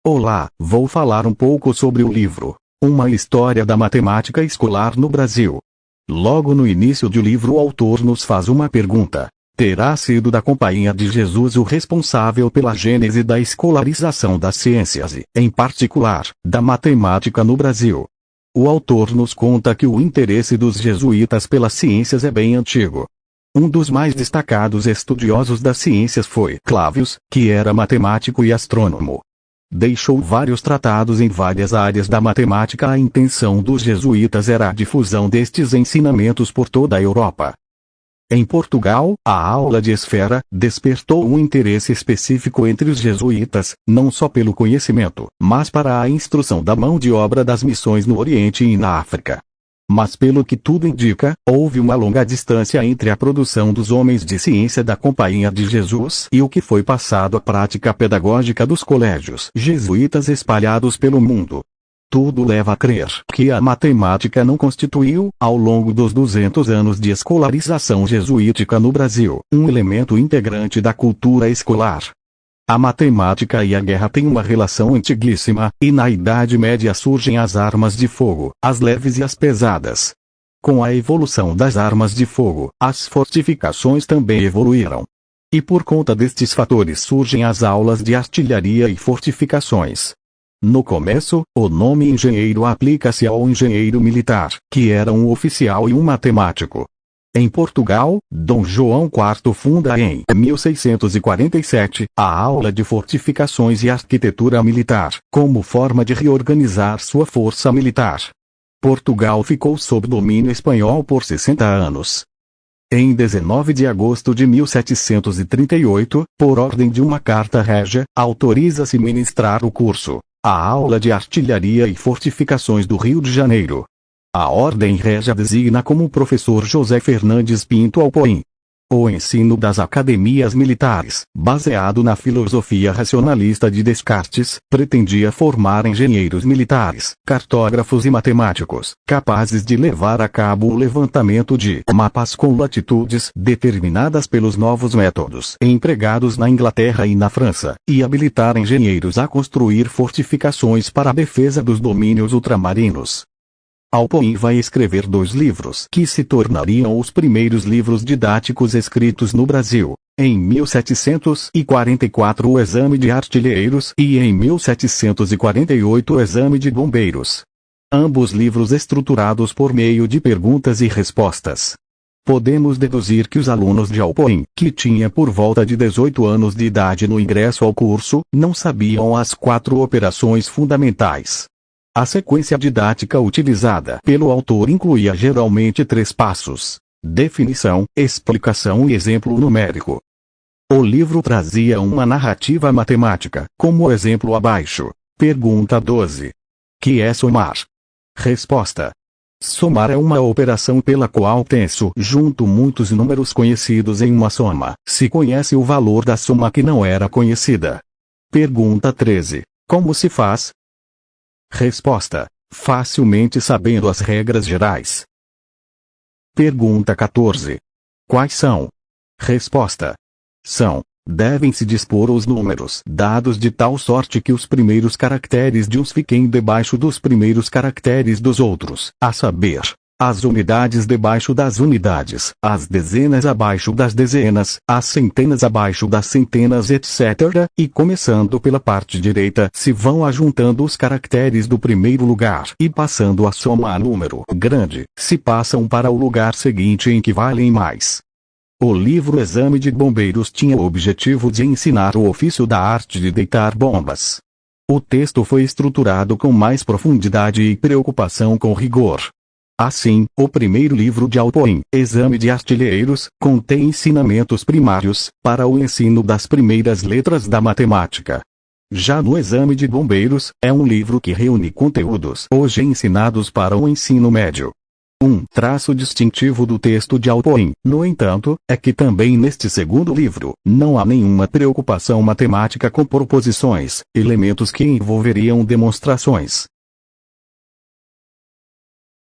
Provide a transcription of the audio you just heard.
Olá, vou falar um pouco sobre o livro Uma História da Matemática Escolar no Brasil. Logo no início do livro o autor nos faz uma pergunta. Terá sido da Companhia de Jesus o responsável pela gênese da escolarização das ciências e, em particular, da matemática no Brasil? O autor nos conta que o interesse dos jesuítas pelas ciências é bem antigo. Um dos mais destacados estudiosos das ciências foi Clavius, que era matemático e astrônomo. Deixou vários tratados em várias áreas da matemática. A intenção dos jesuítas era a difusão destes ensinamentos por toda a Europa. Em Portugal, a aula de esfera despertou um interesse específico entre os jesuítas, não só pelo conhecimento, mas para a instrução da mão de obra das missões no Oriente e na África. Mas pelo que tudo indica, houve uma longa distância entre a produção dos homens de ciência da Companhia de Jesus e o que foi passado à prática pedagógica dos colégios jesuítas espalhados pelo mundo. Tudo leva a crer que a matemática não constituiu, ao longo dos 200 anos de escolarização jesuítica no Brasil, um elemento integrante da cultura escolar. A matemática e a guerra têm uma relação antiguíssima, e na Idade Média surgem as armas de fogo, as leves e as pesadas. Com a evolução das armas de fogo, as fortificações também evoluíram. E por conta destes fatores surgem as aulas de artilharia e fortificações. No começo, o nome engenheiro aplica-se ao engenheiro militar, que era um oficial e um matemático. Em Portugal, Dom João IV funda em 1647 a aula de fortificações e arquitetura militar, como forma de reorganizar sua força militar. Portugal ficou sob domínio espanhol por 60 anos. Em 19 de agosto de 1738, por ordem de uma carta régia, autoriza-se ministrar o curso, a aula de artilharia e fortificações do Rio de Janeiro. A ordem régia designa como professor José Fernandes Pinto Alpoim. O ensino das academias militares, baseado na filosofia racionalista de Descartes, pretendia formar engenheiros militares, cartógrafos e matemáticos, capazes de levar a cabo o levantamento de mapas com latitudes determinadas pelos novos métodos empregados na Inglaterra e na França, e habilitar engenheiros a construir fortificações para a defesa dos domínios ultramarinos. Alpoim vai escrever 2 livros que se tornariam os primeiros livros didáticos escritos no Brasil. Em 1744 o Exame de Artilheiros e em 1748 o Exame de Bombeiros. Ambos livros estruturados por meio de perguntas e respostas. Podemos deduzir que os alunos de Alpoim, que tinha por volta de 18 anos de idade no ingresso ao curso, não sabiam as 4 operações fundamentais. A sequência didática utilizada pelo autor incluía geralmente 3 passos: definição, explicação e exemplo numérico. O livro trazia uma narrativa matemática, como o exemplo abaixo. Pergunta 12. Que é somar? Resposta: somar é uma operação pela qual tenso junto muitos números conhecidos em uma soma. Se conhece o valor da soma que não era conhecida. Pergunta 13. Como se faz? Resposta: facilmente sabendo as regras gerais. Pergunta 14. Quais são? Resposta: devem-se dispor os números dados de tal sorte que os primeiros caracteres de uns fiquem debaixo dos primeiros caracteres dos outros, a saber, as unidades debaixo das unidades, as dezenas abaixo das dezenas, as centenas abaixo das centenas, etc. E começando pela parte direita, se vão ajuntando os caracteres do primeiro lugar e passando a soma a número grande, se passam para o lugar seguinte em que valem mais. O livro Exame de Bombeiros tinha o objetivo de ensinar o ofício da arte de deitar bombas. O texto foi estruturado com mais profundidade e preocupação com rigor. Assim, o primeiro livro de Alpoim, Exame de Artilheiros, contém ensinamentos primários, para o ensino das primeiras letras da matemática. Já no Exame de Bombeiros, é um livro que reúne conteúdos hoje ensinados para o ensino médio. Um traço distintivo do texto de Alpoim, no entanto, é que também neste segundo livro, não há nenhuma preocupação matemática com proposições, elementos que envolveriam demonstrações.